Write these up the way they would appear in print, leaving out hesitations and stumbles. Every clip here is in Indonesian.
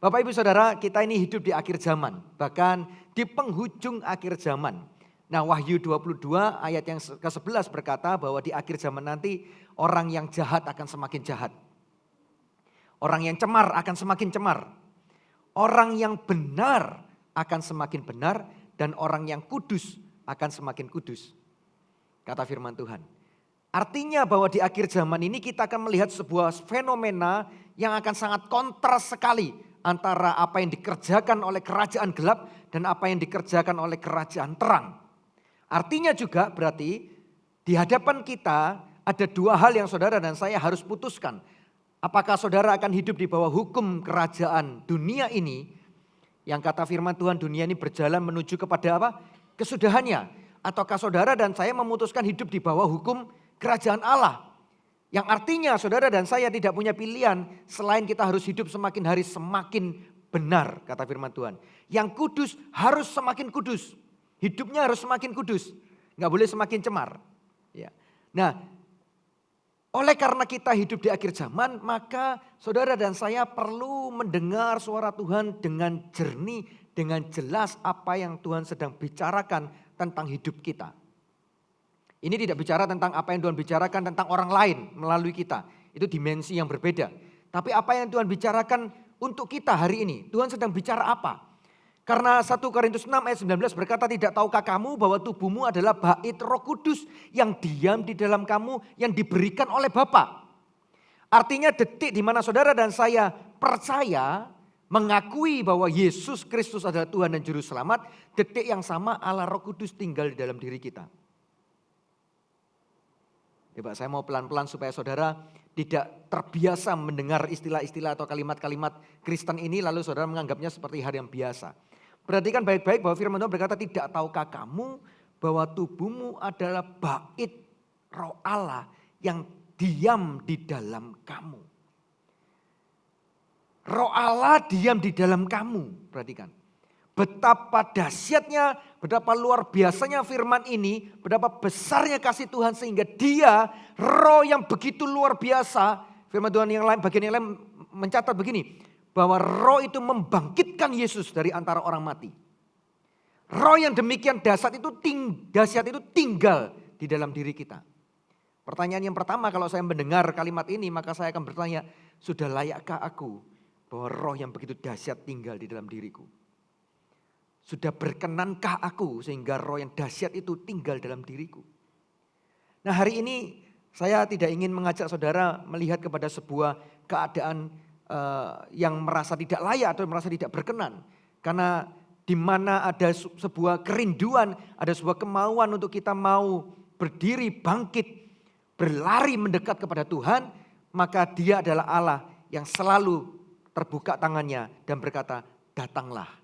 Bapak Ibu Saudara, kita ini hidup di akhir zaman, bahkan di penghujung akhir zaman. Nah, Wahyu 22 ayat yang ke-11 berkata bahwa di akhir zaman nanti orang yang jahat akan semakin jahat. Orang yang cemar akan semakin cemar. Orang yang benar akan semakin benar dan orang yang kudus akan semakin kudus. Kata firman Tuhan. Artinya bahwa di akhir zaman ini kita akan melihat sebuah fenomena yang akan sangat kontras sekali antara apa yang dikerjakan oleh kerajaan gelap dan apa yang dikerjakan oleh kerajaan terang. Artinya juga berarti di hadapan kita ada dua hal yang saudara dan saya harus putuskan. Apakah saudara akan hidup di bawah hukum kerajaan dunia ini yang kata firman Tuhan dunia ini berjalan menuju kepada apa? Kesudahannya. Ataukah saudara dan saya memutuskan hidup di bawah hukum kerajaan Allah. Yang artinya saudara dan saya tidak punya pilihan selain kita harus hidup semakin hari semakin benar kata firman Tuhan. Yang kudus harus semakin kudus. Hidupnya harus semakin kudus. Nggak boleh semakin cemar. Ya. Nah, oleh karena kita hidup di akhir zaman maka saudara dan saya perlu mendengar suara Tuhan dengan jernih, dengan jelas apa yang Tuhan sedang bicarakan tentang hidup kita. Ini tidak bicara tentang apa yang Tuhan bicarakan tentang orang lain melalui kita. Itu dimensi yang berbeda. Tapi apa yang Tuhan bicarakan untuk kita hari ini. Tuhan sedang bicara apa? Karena 1 Korintus 6 ayat 19 berkata tidak tahukah kamu bahwa tubuhmu adalah bait Roh Kudus yang diam di dalam kamu yang diberikan oleh Bapa. Artinya detik di mana saudara dan saya percaya mengakui bahwa Yesus Kristus adalah Tuhan dan Juru Selamat. Detik yang sama Allah Roh Kudus tinggal di dalam diri kita. Coba saya mau pelan-pelan supaya saudara tidak terbiasa mendengar istilah-istilah atau kalimat-kalimat Kristen ini lalu saudara menganggapnya seperti hal yang biasa. Perhatikan baik-baik bahwa firman Tuhan berkata tidak tahukah kamu bahwa tubuhmu adalah bait Roh Allah yang diam di dalam kamu. Roh Allah diam di dalam kamu, perhatikan. Betapa dahsyatnya, betapa luar biasanya firman ini, betapa besarnya kasih Tuhan sehingga dia roh yang begitu luar biasa. Firman Tuhan yang lain, bagian yang lain mencatat begini, bahwa roh itu membangkitkan Yesus dari antara orang mati. Roh yang demikian dahsyat itu tinggal di dalam diri kita. Pertanyaan yang pertama kalau saya mendengar kalimat ini maka saya akan bertanya, sudah layakkah aku bahwa roh yang begitu dahsyat tinggal di dalam diriku? Sudah berkenankah aku sehingga roh yang dahsyat itu tinggal dalam diriku? Nah hari ini saya tidak ingin mengajak saudara melihat kepada sebuah keadaan yang merasa tidak layak atau merasa tidak berkenan. Karena di mana ada sebuah kerinduan, ada sebuah kemauan untuk kita mau berdiri, bangkit, berlari mendekat kepada Tuhan. Maka dia adalah Allah yang selalu terbuka tangannya dan berkata, datanglah.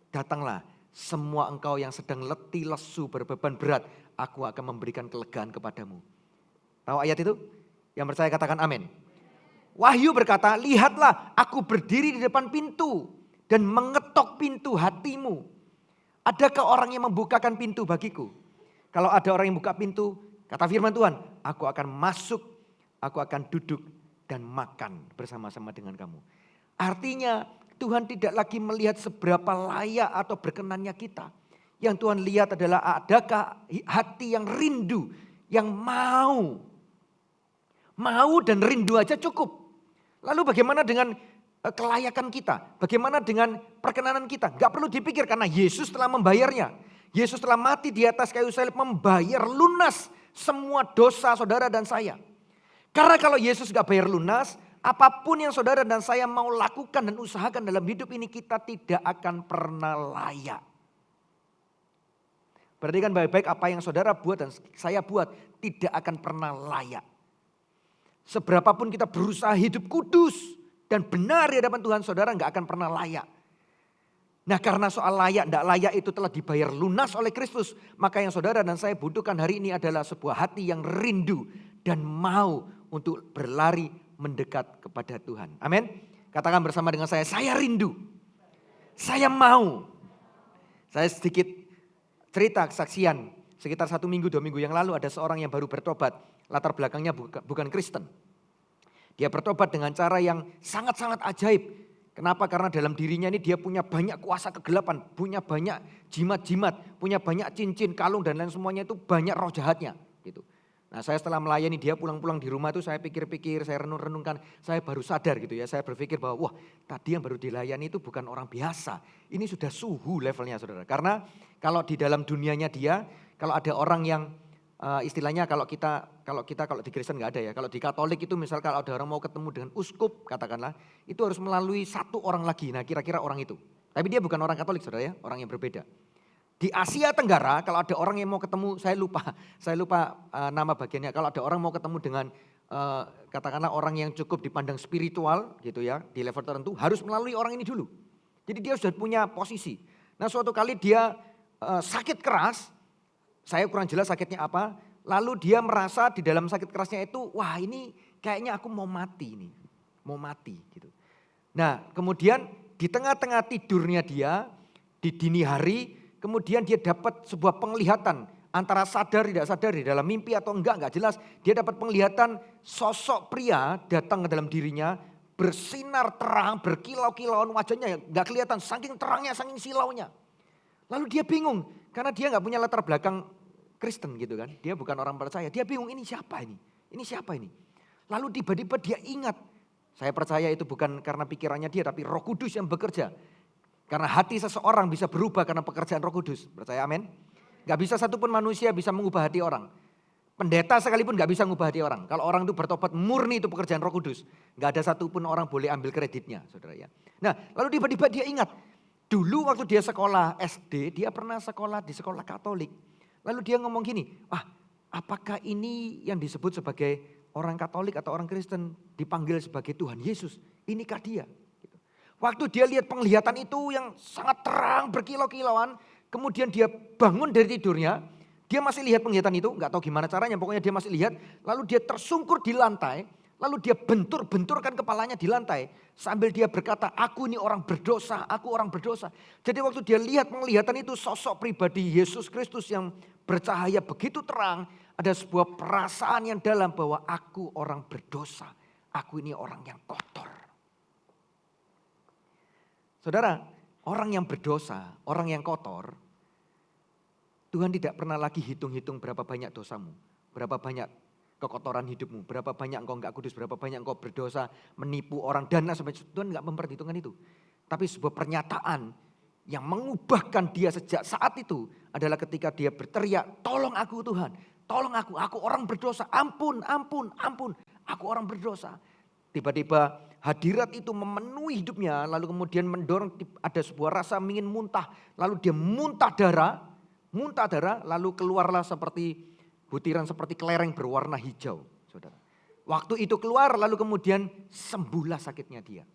Datanglah semua engkau yang sedang letih lesu berbeban berat. Aku akan memberikan kelegaan kepadamu. Tahu ayat itu? Yang percaya katakan amin. Wahyu berkata, lihatlah aku berdiri di depan pintu. Dan mengetok pintu hatimu. Adakah orang yang membukakan pintu bagiku? Kalau ada orang yang buka pintu, kata firman Tuhan, aku akan masuk, aku akan duduk dan makan bersama-sama dengan kamu. Artinya Tuhan tidak lagi melihat seberapa layak atau berkenannya kita. Yang Tuhan lihat adalah adakah hati yang rindu, yang mau. Mau dan rindu aja cukup. Lalu bagaimana dengan kelayakan kita? Bagaimana dengan perkenanan kita? Gak perlu dipikir karena Yesus telah membayarnya. Yesus telah mati di atas kayu salib membayar lunas semua dosa saudara dan saya. Karena kalau Yesus gak bayar lunas, apapun yang saudara dan saya mau lakukan dan usahakan dalam hidup ini kita tidak akan pernah layak. Perhatikan baik-baik apa yang saudara buat dan saya buat tidak akan pernah layak. Seberapapun kita berusaha hidup kudus dan benar di hadapan Tuhan saudara gak akan pernah layak. Nah karena soal layak tidak layak itu telah dibayar lunas oleh Kristus. Maka yang saudara dan saya butuhkan hari ini adalah sebuah hati yang rindu dan mau untuk berlari mendekat kepada Tuhan. Amin. Katakan bersama dengan saya rindu. Saya mau. Saya sedikit cerita kesaksian. Sekitar 1 minggu 2 minggu yang lalu ada seorang yang baru bertobat. Latar belakangnya bukan Kristen. Dia bertobat dengan cara yang sangat-sangat ajaib. Kenapa? Karena dalam dirinya ini dia punya banyak kuasa kegelapan, punya banyak jimat-jimat, punya banyak cincin, kalung dan lain semuanya itu banyak roh jahatnya gitu. Nah saya setelah melayani dia pulang-pulang di rumah itu saya pikir-pikir, saya renung-renungkan, saya baru sadar gitu ya. Saya berpikir bahwa wah tadi yang baru dilayani itu bukan orang biasa. Ini sudah suhu levelnya saudara. Karena kalau di dalam dunianya dia, kalau ada orang yang istilahnya kalau di Kristen nggak ada ya. Kalau di Katolik itu misal kalau ada orang mau ketemu dengan uskup katakanlah, itu harus melalui satu orang lagi. Nah kira-kira orang itu. Tapi dia bukan orang Katolik saudara ya, orang yang berbeda. Di Asia Tenggara kalau ada orang yang mau ketemu, saya lupa nama bagiannya. Kalau ada orang mau ketemu dengan katakanlah orang yang cukup dipandang spiritual gitu ya, di level tertentu harus melalui orang ini dulu. Jadi dia sudah punya posisi. Nah suatu kali dia sakit keras. Saya kurang jelas sakitnya apa. Lalu dia merasa di dalam sakit kerasnya itu, wah ini kayaknya aku mau mati nih. Mau mati gitu. Nah kemudian di tengah-tengah tidurnya dia, di dini hari, kemudian dia dapat sebuah penglihatan. Antara sadar tidak sadar di dalam mimpi atau enggak jelas. Dia dapat penglihatan sosok pria datang ke dalam dirinya. Bersinar terang, berkilau-kilauan wajahnya enggak kelihatan. Saking terangnya, saking silaunya. Lalu dia bingung. Karena dia enggak punya latar belakang Kristen gitu kan. Dia bukan orang percaya. Dia bingung ini siapa ini? Ini siapa ini? Lalu tiba-tiba dia ingat. Saya percaya itu bukan karena pikirannya dia tapi Roh Kudus yang bekerja. Karena hati seseorang bisa berubah karena pekerjaan Roh Kudus. Percaya amin? Gak bisa satupun manusia bisa mengubah hati orang. Pendeta sekalipun gak bisa mengubah hati orang. Kalau orang itu bertobat murni itu pekerjaan Roh Kudus. Gak ada satupun orang boleh ambil kreditnya saudara ya. Nah lalu tiba-tiba dia ingat. Dulu waktu dia sekolah SD dia pernah sekolah di sekolah Katolik. Lalu dia ngomong gini, apakah ini yang disebut sebagai orang Katolik atau orang Kristen dipanggil sebagai Tuhan Yesus? Inikah dia? Waktu dia lihat penglihatan itu yang sangat terang berkilau-kilauan, kemudian dia bangun dari tidurnya, dia masih lihat penglihatan itu, nggak tahu gimana caranya, pokoknya dia masih lihat, lalu dia tersungkur di lantai, lalu dia bentur-benturkan kepalanya di lantai, sambil dia berkata, aku ini orang berdosa, aku orang berdosa. Jadi waktu dia lihat penglihatan itu sosok pribadi Yesus Kristus yang bercahaya begitu terang, ada sebuah perasaan yang dalam bahwa aku orang berdosa, aku ini orang yang kotor. Saudara, orang yang berdosa, orang yang kotor, Tuhan tidak pernah lagi hitung-hitung berapa banyak dosamu, berapa banyak kekotoran hidupmu, berapa banyak engkau enggak kudus, berapa banyak engkau berdosa, menipu orang, dan lain sebagainya. Tuhan enggak memperhitungkan itu. Tapi sebuah pernyataan yang mengubahkan dia sejak saat itu adalah ketika dia berteriak, tolong aku Tuhan, tolong aku orang berdosa, ampun, ampun, ampun, aku orang berdosa. Tiba-tiba hadirat itu memenuhi hidupnya, lalu kemudian mendorong ada sebuah rasa ingin muntah, lalu dia muntah darah, lalu keluarlah seperti butiran seperti kelereng berwarna hijau, saudara. Waktu itu keluar lalu kemudian sembuhlah sakitnya dia.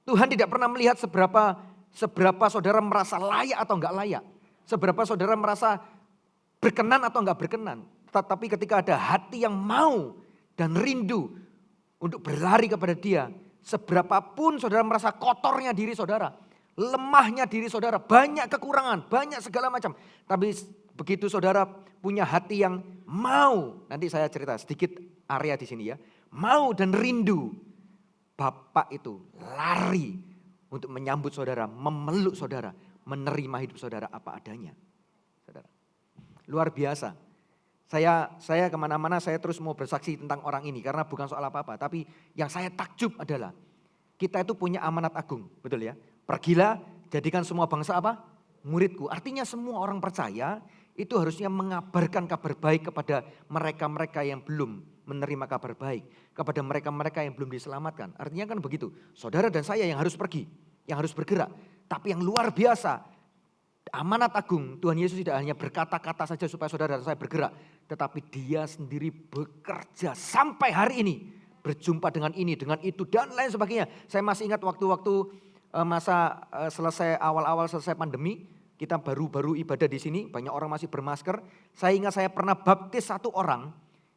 Tuhan tidak pernah melihat seberapa saudara merasa layak atau enggak layak. Seberapa saudara merasa berkenan atau enggak berkenan. Tetapi ketika ada hati yang mau dan rindu untuk berlari kepada dia. Seberapapun saudara merasa kotornya diri saudara. Lemahnya diri saudara. Banyak kekurangan, banyak segala macam. Tapi begitu saudara punya hati yang mau. Nanti saya cerita sedikit area di sini ya. Mau dan rindu. Bapak itu lari untuk menyambut saudara, memeluk saudara, menerima hidup saudara apa adanya. Saudara. Luar biasa. Saya kemana-mana saya terus mau bersaksi tentang orang ini karena bukan soal apa-apa. Tapi yang saya takjub adalah kita itu punya amanat agung, betul ya. Pergilah jadikan semua bangsa apa? Muridku. Artinya semua orang percaya itu harusnya mengabarkan kabar baik kepada mereka-mereka yang belum menerima kabar baik. Kepada mereka-mereka yang belum diselamatkan. Artinya kan begitu. Saudara dan saya yang harus pergi, yang harus bergerak. Tapi yang luar biasa, amanat agung, Tuhan Yesus tidak hanya berkata-kata saja supaya saudara dan saya bergerak. Tetapi dia sendiri bekerja sampai hari ini. Berjumpa dengan ini, dengan itu dan lain sebagainya. Saya masih ingat waktu-waktu masa awal-awal selesai pandemi. Kita baru-baru ibadah di sini, banyak orang masih bermasker. Saya ingat saya pernah baptis satu orang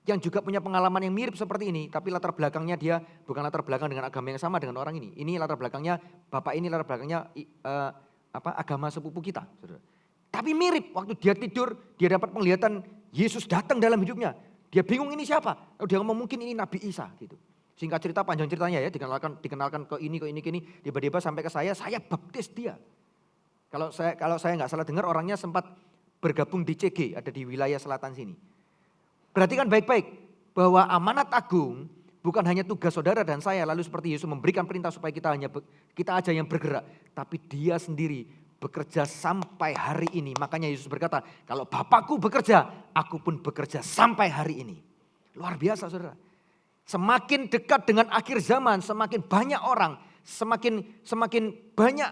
yang juga punya pengalaman yang mirip seperti ini. Tapi latar belakangnya dia bukan latar belakang dengan agama yang sama dengan orang ini. Ini latar belakangnya, bapak ini latar belakangnya agama sepupu kita. Saudara. Tapi mirip, waktu dia tidur, dia dapat penglihatan Yesus datang dalam hidupnya. Dia bingung ini siapa? Lalu dia ngomong mungkin ini Nabi Isa gitu. Singkat cerita, panjang ceritanya ya, dikenalkan ke ini, tiba-tiba sampai ke saya baptis dia. Kalau saya nggak salah dengar, orangnya sempat bergabung di CG, ada di wilayah selatan sini. Perhatikan baik-baik bahwa amanat agung bukan hanya tugas saudara dan saya, lalu seperti Yesus memberikan perintah supaya kita aja yang bergerak, tapi dia sendiri bekerja sampai hari ini. Makanya Yesus berkata, kalau Bapakku bekerja, aku pun bekerja sampai hari ini. Luar biasa saudara. Semakin dekat dengan akhir zaman, semakin banyak orang, semakin banyak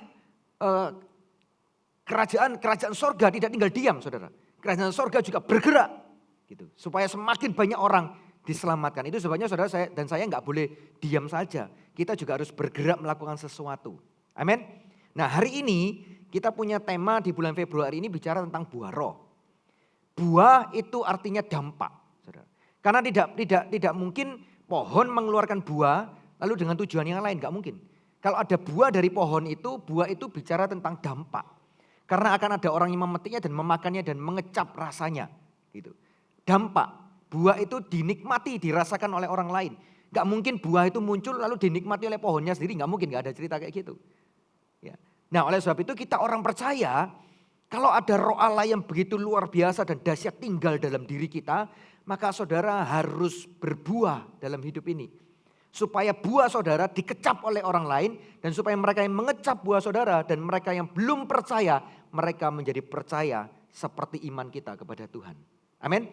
kerajaan sorga tidak tinggal diam saudara. Kerajaan sorga juga bergerak gitu, supaya semakin banyak orang diselamatkan. Itu sebabnya saudara dan saya nggak boleh diam saja. Kita juga harus bergerak melakukan sesuatu. Amin. Nah hari ini kita punya tema di bulan Februari ini bicara tentang buah roh. Buah itu artinya dampak, saudara. Karena tidak mungkin pohon mengeluarkan buah lalu dengan tujuan yang lain, nggak mungkin. Kalau ada buah dari pohon itu, buah itu bicara tentang dampak. Karena akan ada orang yang memetiknya dan memakannya dan mengecap rasanya, gitu. Dampak, buah itu dinikmati, dirasakan oleh orang lain. Nggak mungkin buah itu muncul lalu dinikmati oleh pohonnya sendiri, nggak mungkin, nggak ada cerita kayak gitu. Ya. Nah oleh sebab itu kita orang percaya, kalau ada roh Allah yang begitu luar biasa dan dahsyat tinggal dalam diri kita, maka saudara harus berbuah dalam hidup ini. Supaya buah saudara dikecap oleh orang lain dan supaya mereka yang mengecap buah saudara dan mereka yang belum percaya, mereka menjadi percaya seperti iman kita kepada Tuhan. Amin.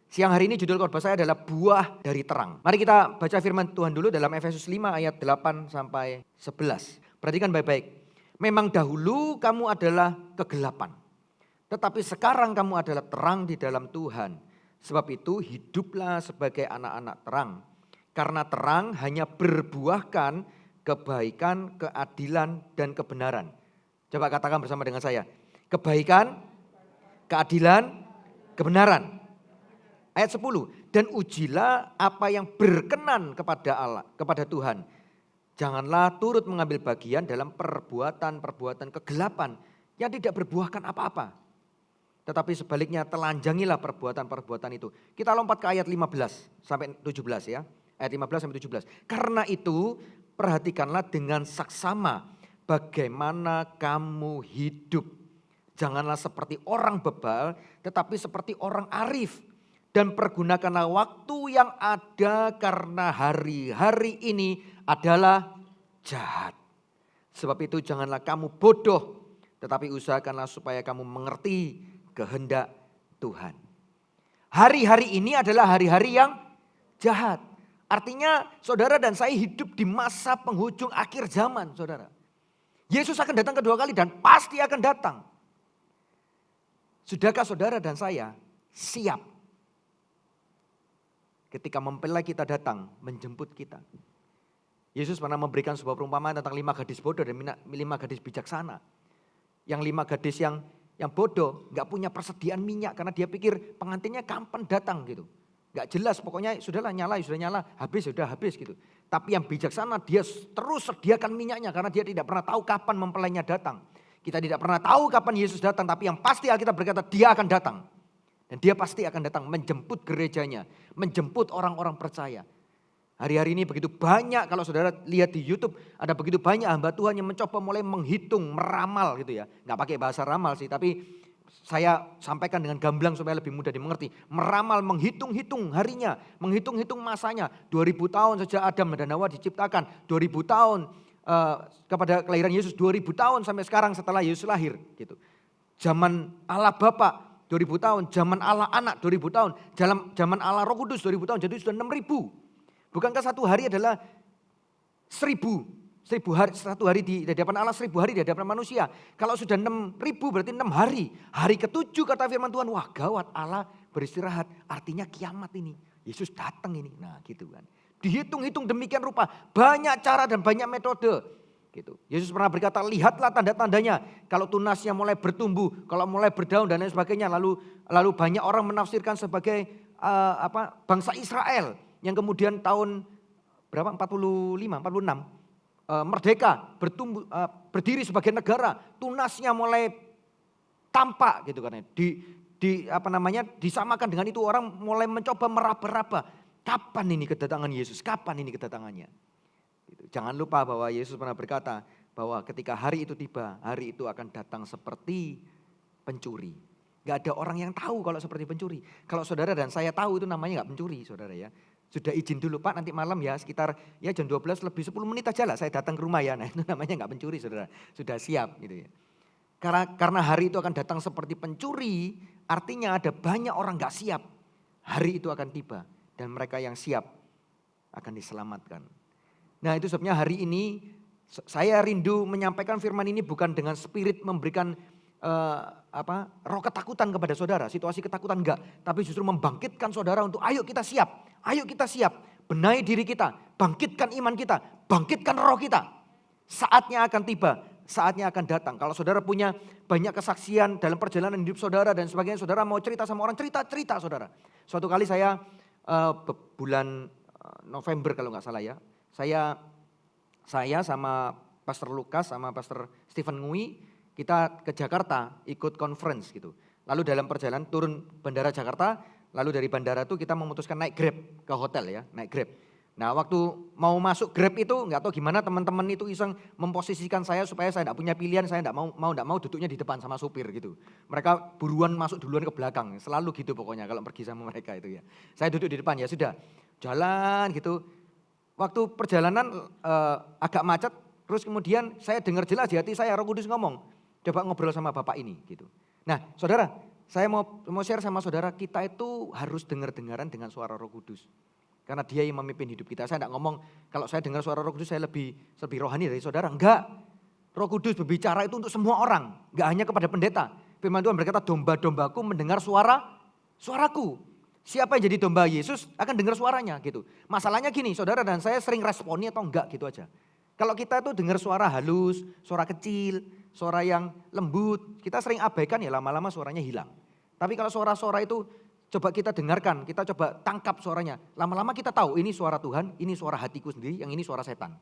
Siang hari ini judul khotbah saya adalah buah dari terang. Mari kita baca firman Tuhan dulu dalam Efesus 5 ayat 8 sampai 11. Perhatikan baik-baik. Memang dahulu kamu adalah kegelapan, tetapi sekarang kamu adalah terang di dalam Tuhan. Sebab itu hiduplah sebagai anak-anak terang. Karena terang hanya berbuahkan kebaikan, keadilan, dan kebenaran. Coba katakan bersama dengan saya. Kebaikan, keadilan, kebenaran. Ayat 10. Dan ujilah apa yang berkenan kepada Allah, kepada Tuhan. Janganlah turut mengambil bagian dalam perbuatan-perbuatan kegelapan yang tidak berbuahkan apa-apa. Tetapi sebaliknya telanjangilah perbuatan-perbuatan itu. Kita lompat ke ayat 15 sampai 17 ya. Ayat 15 sampai 17. Karena itu perhatikanlah dengan saksama bagaimana kamu hidup. Janganlah seperti orang bebal tetapi seperti orang arif. Dan pergunakanlah waktu yang ada karena hari-hari ini adalah jahat. Sebab itu janganlah kamu bodoh tetapi usahakanlah supaya kamu mengerti kehendak Tuhan. Hari-hari ini adalah hari-hari yang jahat. Artinya saudara dan saya hidup di masa penghujung akhir zaman saudara. Yesus akan datang kedua kali dan pasti akan datang. Sudahkah saudara dan saya siap ketika mempelai kita datang menjemput kita? Yesus pernah memberikan sebuah perumpamaan tentang 5 gadis bodoh dan 5 gadis bijaksana. Yang 5 gadis yang bodoh gak punya persediaan minyak karena dia pikir pengantinnya kapan datang gitu. Gak jelas pokoknya sudah nyala, habis gitu. Tapi yang bijaksana dia terus sediakan minyaknya karena dia tidak pernah tahu kapan mempelainya datang. Kita tidak pernah tahu kapan Yesus datang tapi yang pasti Alkitab berkata dia akan datang. Dan dia pasti akan datang menjemput gerejanya, menjemput orang-orang percaya. Hari-hari ini begitu banyak, kalau saudara lihat di YouTube ada begitu banyak hamba Tuhan yang mencoba mulai menghitung, meramal gitu ya. Gak pakai bahasa ramal sih tapi saya sampaikan dengan gamblang supaya lebih mudah dimengerti. Meramal, menghitung-hitung harinya, menghitung-hitung masanya. 2000 tahun sejak Adam dan Hawa diciptakan, 2000 tahun kepada kelahiran Yesus, 2000 tahun sampai sekarang setelah Yesus lahir gitu. Zaman Allah Bapa 2000 tahun, zaman Allah Anak 2000 tahun, zaman Allah Roh Kudus 2000 tahun, jadi sudah 6000. Bukankah satu hari adalah 1000 hari, satu hari di hadapan Allah, 1000 hari di hadapan manusia. Kalau sudah 6000 berarti 6 hari. Hari ke-7 kata firman Tuhan, wah gawat Allah beristirahat. Artinya kiamat ini, Yesus datang ini. Nah gitu kan. Dihitung-hitung demikian rupa, banyak cara dan banyak metode. Gitu. Yesus pernah berkata, lihatlah tanda-tandanya. Kalau tunasnya mulai bertumbuh, kalau mulai berdaun dan lain sebagainya. Lalu banyak orang menafsirkan sebagai bangsa Israel. Yang kemudian tahun berapa 46 merdeka, bertumbuh, berdiri sebagai negara, tunasnya mulai tampak gitu kan. Disamakan dengan itu orang mulai mencoba meraba-raba. Kapan ini kedatangan Yesus? Kapan ini kedatangannya? Gitu. Jangan lupa bahwa Yesus pernah berkata bahwa ketika hari itu tiba, hari itu akan datang seperti pencuri. Gak ada orang yang tahu kalau seperti pencuri. Kalau saudara dan saya tahu itu namanya gak pencuri saudara ya. Sudah izin dulu Pak nanti malam ya sekitar ya jam 12 lebih 10 menit aja lah saya datang ke rumah ya. Nah itu namanya gak pencuri saudara. Sudah siap gitu ya. Karena hari itu akan datang seperti pencuri, artinya ada banyak orang gak siap. Hari itu akan tiba dan mereka yang siap akan diselamatkan. Nah itu sebabnya hari ini saya rindu menyampaikan firman ini bukan dengan spirit memberikan roh ketakutan kepada saudara, situasi ketakutan enggak. Tapi justru membangkitkan saudara untuk ayo kita siap, benahi diri kita, bangkitkan iman kita, bangkitkan roh kita. Saatnya akan tiba. Saatnya akan datang. Kalau saudara punya banyak kesaksian dalam perjalanan hidup saudara dan sebagainya. Saudara mau cerita sama orang, cerita saudara. Suatu kali saya bulan November kalau nggak salah ya. Saya sama Pastor Lukas sama Pastor Stephen Ngui. Kita ke Jakarta ikut conference gitu. Lalu dalam perjalanan turun bandara Jakarta. Lalu dari bandara itu kita memutuskan naik Grab ke hotel ya. Naik Grab. Nah waktu mau masuk Grab itu nggak tahu gimana teman-teman itu iseng memposisikan saya supaya saya nggak punya pilihan, saya nggak mau duduknya di depan sama supir gitu. Mereka buruan masuk duluan ke belakang, selalu gitu pokoknya kalau pergi sama mereka itu ya. Saya duduk di depan ya sudah, jalan gitu. Waktu perjalanan agak macet, terus kemudian saya dengar jelas di hati saya Roh Kudus ngomong, coba ngobrol sama Bapak ini gitu. Nah saudara, saya mau share sama saudara, kita itu harus dengar-dengaran dengan suara Roh Kudus. Karena dia yang memimpin hidup kita. Saya tidak ngomong kalau saya dengar suara Roh Kudus saya lebih rohani dari saudara. Enggak. Roh Kudus berbicara itu untuk semua orang. Enggak hanya kepada pendeta. Firman Tuhan berkata domba-dombaku mendengar suaraku. Siapa yang jadi domba Yesus akan dengar suaranya gitu. Masalahnya gini saudara dan saya sering responnya atau enggak gitu aja. Kalau kita itu dengar suara halus, suara kecil, suara yang lembut. Kita sering abaikan ya lama-lama suaranya hilang. Tapi kalau suara-suara itu coba kita dengarkan, kita coba tangkap suaranya. Lama-lama kita tahu ini suara Tuhan, ini suara hatiku sendiri, yang ini suara setan.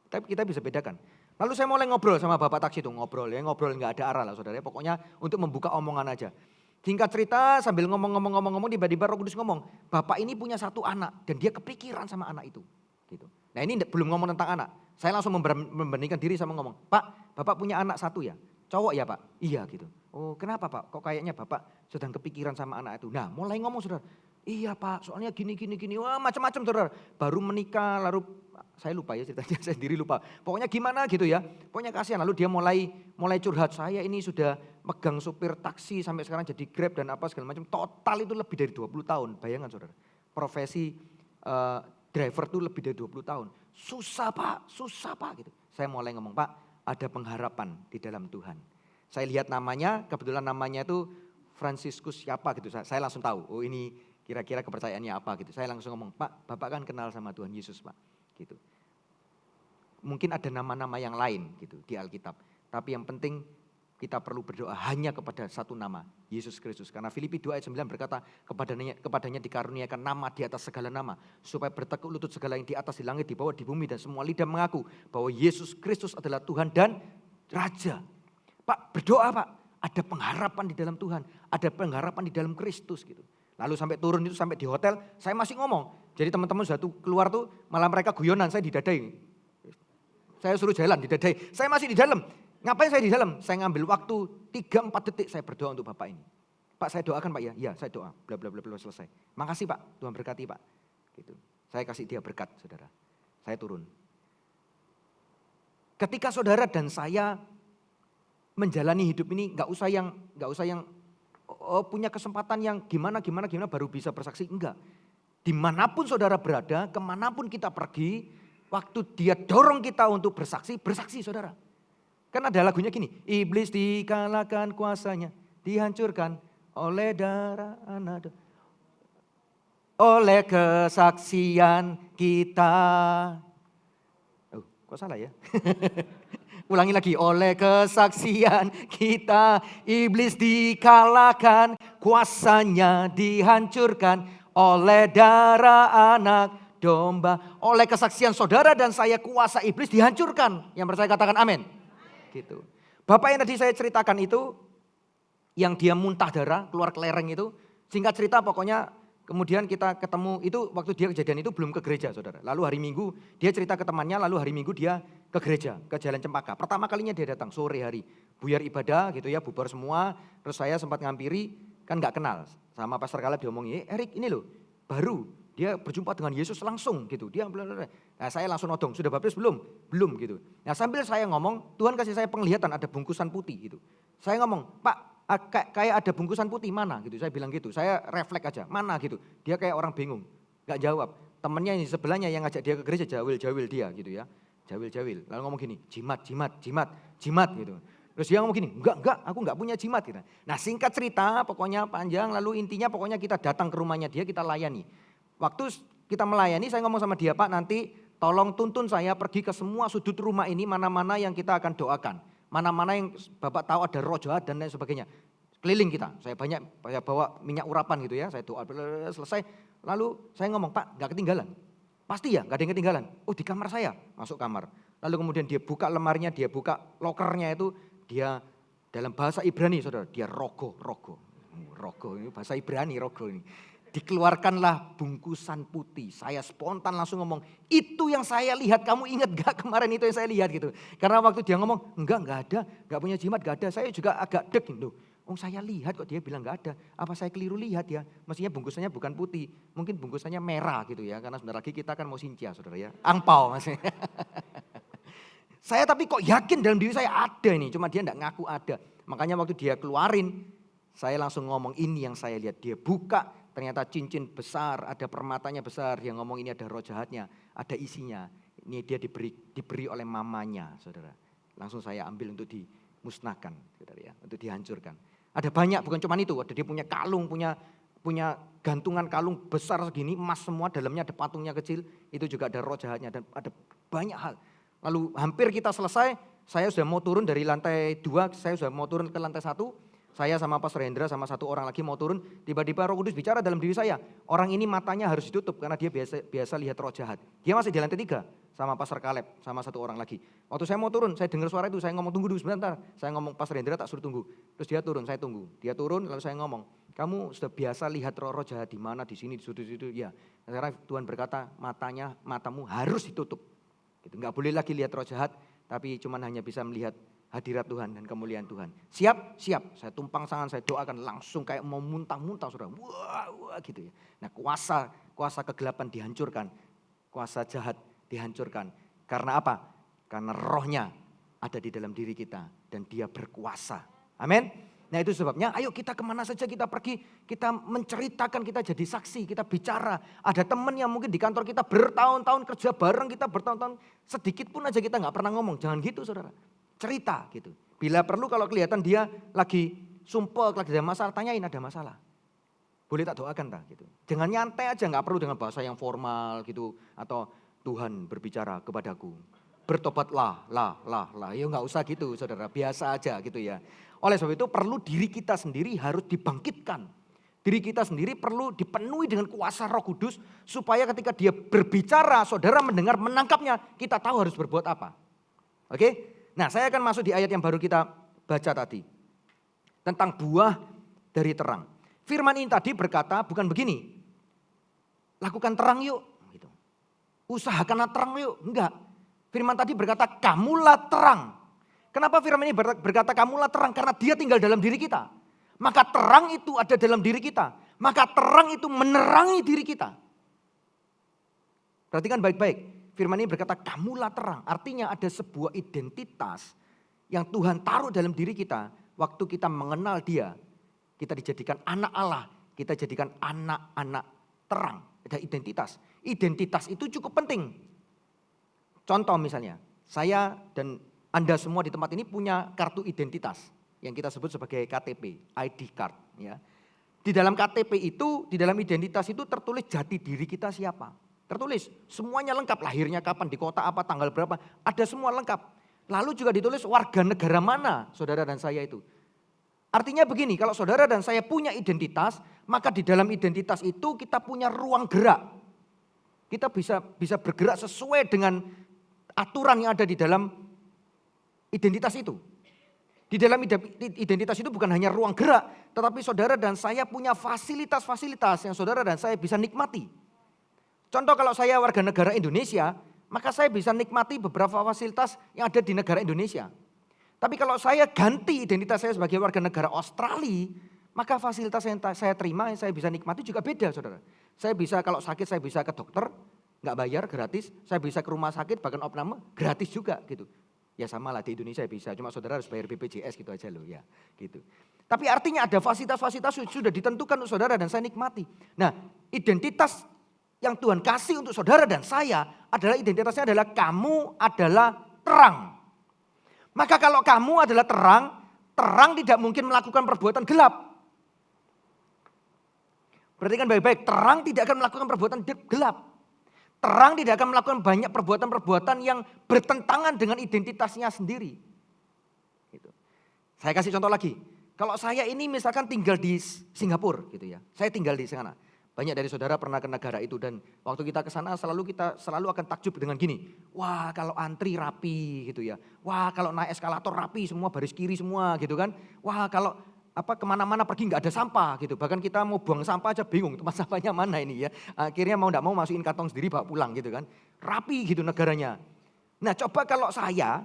Tapi kita bisa bedakan. Lalu saya mulai ngobrol sama bapak taksi itu, ngobrol nggak ada arah lah saudara. Pokoknya untuk membuka omongan aja. Singkat cerita sambil ngomong tiba-tiba Roh Kudus ngomong, bapak ini punya satu anak dan dia kepikiran sama anak itu. Gitu. Nah ini belum ngomong tentang anak. Saya langsung membandingkan diri sama ngomong, Pak, bapak punya anak satu ya? Cowok ya Pak? Iya gitu. Oh kenapa Pak? Kok kayaknya Bapak sedang kepikiran sama anak itu? Nah mulai ngomong saudara. Iya Pak soalnya gini. Wah macam-macam saudara. Baru menikah lalu saya lupa ya ceritanya saya sendiri lupa. Pokoknya gimana gitu ya. Pokoknya kasihan lalu dia mulai curhat. Saya ini sudah megang supir taksi sampai sekarang jadi Grab dan apa segala macam. Total itu lebih dari 20 tahun. Bayangkan saudara. Profesi driver itu lebih dari 20 tahun. Susah Pak gitu. Saya mulai ngomong Pak ada pengharapan di dalam Tuhan. Saya lihat namanya, kebetulan namanya itu Franciscus siapa gitu. Saya langsung tahu, oh ini kira-kira kepercayaannya apa gitu. Saya langsung ngomong, Pak, Bapak kan kenal sama Tuhan Yesus Pak. Gitu. Mungkin ada nama-nama yang lain gitu di Alkitab. Tapi yang penting kita perlu berdoa hanya kepada satu nama, Yesus Kristus. Karena Filipi 2 ayat 9 berkata, kepadanya dikaruniakan nama di atas segala nama. Supaya bertekuk lutut segala yang di atas, di langit, di bawah, di bumi. Dan semua lidah mengaku bahwa Yesus Kristus adalah Tuhan dan Raja. Pak berdoa Pak, ada pengharapan di dalam Tuhan, ada pengharapan di dalam Kristus gitu. Lalu sampai turun itu sampai di hotel, saya masih ngomong. Jadi teman-teman sudah keluar tuh, malah mereka guyonan, saya didadai. Saya suruh jalan didadai, saya masih di dalam. Ngapain saya di dalam? Saya ngambil waktu 3-4 detik saya berdoa untuk Bapak ini. Pak saya doakan Pak ya, iya saya doa, bla bla bla selesai. Makasih Pak, Tuhan berkati Pak. Gitu. Saya kasih dia berkat saudara, saya turun. Ketika saudara dan saya menjalani hidup ini nggak usah yang punya kesempatan yang gimana baru bisa bersaksi, enggak. Dimanapun saudara berada, kemanapun kita pergi, waktu dia dorong kita untuk bersaksi saudara. Kan ada lagunya gini, iblis dikalahkan kuasanya, dihancurkan oleh darah anak, oleh kesaksian kita. Oh, kok salah ya? Ulangi lagi, oleh kesaksian kita iblis dikalahkan, kuasanya dihancurkan oleh darah anak domba. Oleh kesaksian saudara dan saya kuasa iblis dihancurkan. Yang percaya katakan amin. Gitu. Bapak yang tadi saya ceritakan itu, yang dia muntah darah, keluar kelereng itu, singkat cerita pokoknya kemudian kita ketemu, itu waktu dia kejadian itu belum ke gereja saudara. Lalu hari Minggu dia cerita ke temannya, lalu hari Minggu dia ke gereja, ke Jalan Cempaka. Pertama kalinya dia datang sore hari, buyar ibadah gitu ya, bubar semua. Terus saya sempat ngampiri, kan gak kenal. Sama Pastor Caleb diomongin, Erik ini loh baru dia berjumpa dengan Yesus langsung gitu. Nah saya langsung nodong, sudah baptis belum? Belum gitu. Nah sambil saya ngomong, Tuhan kasih saya penglihatan ada bungkusan putih gitu. Saya ngomong, Pak kayak ada bungkusan putih mana gitu. Saya bilang gitu, saya refleks aja, mana gitu. Dia kayak orang bingung, gak jawab. Temennya yang di sebelahnya yang ngajak dia ke gereja, jawil dia gitu ya. Jawil. Lalu ngomong gini, jimat gitu. Terus dia ngomong gini, enggak, aku enggak punya jimat gitu. Nah singkat cerita, pokoknya panjang, lalu intinya pokoknya kita datang ke rumahnya dia, kita layani. Waktu kita melayani, saya ngomong sama dia, Pak nanti tolong tuntun saya pergi ke semua sudut rumah ini, mana-mana yang kita akan doakan. Mana-mana yang Bapak tahu ada roh jahat dan lain sebagainya. Keliling kita, saya bawa minyak urapan gitu ya, saya doa, selesai. Lalu saya ngomong, Pak enggak ketinggalan. Pasti ya, enggak ada yang ketinggalan. Oh di kamar saya, masuk kamar. Lalu kemudian dia buka lemarinya, dia buka lokernya itu, dia dalam bahasa Ibrani saudara, dia rogo, ini bahasa Ibrani rogo ini. Dikeluarkanlah bungkusan putih. Saya spontan langsung ngomong, itu yang saya lihat, kamu ingat gak kemarin itu yang saya lihat gitu. Karena waktu dia ngomong, enggak ada, enggak punya jimat, enggak ada. Saya juga agak deg gitu. Oh saya lihat kok dia bilang enggak ada. Apa saya keliru lihat ya? Mestinya bungkusannya bukan putih, mungkin bungkusannya merah gitu ya. Karena sebentar lagi kita kan mau sincia saudara ya. Angpau maksudnya. Saya tapi kok yakin dalam diri saya ada ini, cuma dia enggak ngaku ada. Makanya waktu dia keluarin, saya langsung ngomong ini yang saya lihat. Dia buka, ternyata cincin besar, ada permatanya besar. Dia ngomong ini ada roh jahatnya, ada isinya. Ini dia diberi oleh mamanya, saudara. Langsung saya ambil untuk dimusnahkan, saudara ya, untuk dihancurkan. Ada banyak, bukan cuma itu. Ada dia punya kalung, punya gantungan kalung besar segini, emas semua, dalamnya ada patungnya kecil. Itu juga ada roh jahatnya dan ada banyak hal. Lalu hampir kita selesai, saya sudah mau turun dari lantai 2, saya sudah mau turun ke lantai 1. Saya sama Pastor Hendra sama satu orang lagi mau turun, tiba-tiba Roh Kudus bicara dalam diri saya. Orang ini matanya harus ditutup karena dia biasa lihat roh jahat. Dia masih di lantai 3 sama Pastor Caleb sama satu orang lagi. Waktu saya mau turun, saya dengar suara itu, saya ngomong tunggu dulu sebentar. Saya ngomong Pastor Hendra tak suruh tunggu. Terus dia turun, saya tunggu. Dia turun lalu saya ngomong, kamu sudah biasa lihat roh-roh jahat di mana, di sini, di situ. Ya, sekarang Tuhan berkata matamu harus ditutup. Gitu. Enggak boleh lagi lihat roh jahat, tapi cuman hanya bisa melihat hadirat Tuhan dan kemuliaan Tuhan. Siap. Saya tumpang tangan, saya doakan langsung kayak mau muntah-muntah saudara. Wah gitu ya. Nah kuasa kegelapan dihancurkan. Kuasa jahat dihancurkan. Karena apa? Karena rohnya ada di dalam diri kita dan dia berkuasa. Amin. Nah itu sebabnya ayo kita kemana saja kita pergi, kita menceritakan, kita jadi saksi, kita bicara. Ada teman yang mungkin di kantor kita bertahun-tahun kerja bareng, kita bertahun-tahun sedikit pun aja kita gak pernah ngomong. Jangan gitu saudara, cerita gitu. Bila perlu kalau kelihatan dia lagi sumpah, lagi ada masalah, tanyain ada masalah. Boleh tak doakan tak gitu. Dengan nyantai aja, gak perlu dengan bahasa yang formal gitu. Atau Tuhan berbicara kepadaku, bertobatlah, ya gak usah gitu saudara, biasa aja gitu ya. Oleh sebab itu perlu diri kita sendiri harus dibangkitkan. Diri kita sendiri perlu dipenuhi dengan kuasa Roh Kudus supaya ketika dia berbicara, saudara mendengar, menangkapnya, kita tahu harus berbuat apa. Oke? Nah, saya akan masuk di ayat yang baru kita baca tadi. Tentang buah dari terang. Firman ini tadi berkata bukan begini. Lakukan terang yuk. Gitu. Usahakanlah terang yuk. Enggak. Firman tadi berkata kamulah terang. Kenapa firman ini berkata kamulah terang? Karena dia tinggal dalam diri kita. Maka terang itu ada dalam diri kita. Maka terang itu menerangi diri kita. Perhatikan baik-baik. Firman ini berkata kamulah terang. Artinya ada sebuah identitas yang Tuhan taruh dalam diri kita. Waktu kita mengenal dia. Kita dijadikan anak Allah. Kita jadikan anak-anak terang. Ada identitas. Identitas itu cukup penting. Contoh misalnya. Saya dan Anda semua di tempat ini punya kartu identitas yang kita sebut sebagai KTP, ID card. Ya. Di dalam KTP itu, di dalam identitas itu tertulis jati diri kita siapa. Tertulis, semuanya lengkap, lahirnya kapan, di kota apa, tanggal berapa, ada semua lengkap. Lalu juga ditulis warga negara mana saudara dan saya itu. Artinya begini, kalau saudara dan saya punya identitas, maka di dalam identitas itu kita punya ruang gerak. Kita bisa bergerak sesuai dengan aturan yang ada di dalam identitas itu. Di dalam identitas itu bukan hanya ruang gerak, tetapi saudara dan saya punya fasilitas-fasilitas yang saudara dan saya bisa nikmati. Contoh kalau saya warga negara Indonesia, maka saya bisa nikmati beberapa fasilitas yang ada di negara Indonesia. Tapi kalau saya ganti identitas saya sebagai warga negara Australia, maka fasilitas yang saya terima, yang saya bisa nikmati juga beda, saudara. Saya bisa kalau sakit saya bisa ke dokter, nggak bayar, gratis. Saya bisa ke rumah sakit, bahkan opname, gratis juga gitu. Ya sama lah di Indonesia bisa, cuma saudara harus bayar BPJS gitu aja loh ya. Gitu. Tapi artinya ada fasilitas-fasilitas sudah ditentukan untuk saudara dan saya nikmati. Nah, identitas yang Tuhan kasih untuk saudara dan saya adalah identitasnya adalah kamu adalah terang. Maka kalau kamu adalah terang, terang tidak mungkin melakukan perbuatan gelap. Perhatikan baik-baik, terang tidak akan melakukan perbuatan gelap. Terang tidak akan melakukan banyak perbuatan-perbuatan yang bertentangan dengan identitasnya sendiri. Gitu. Saya kasih contoh lagi. Kalau saya ini misalkan tinggal di Singapura gitu ya. Saya tinggal di sana. Banyak dari saudara pernah ke negara itu dan waktu kita ke sana kita selalu akan takjub dengan gini. Wah, kalau antri rapi gitu ya. Wah, kalau naik eskalator rapi semua baris kiri semua gitu kan. Wah, kalau kemana-mana pergi nggak ada sampah gitu. Bahkan kita mau buang sampah aja bingung tempat sampahnya mana ini ya. Akhirnya mau nggak mau masukin kantong sendiri bawa pulang gitu kan. Rapi gitu negaranya. Nah coba kalau saya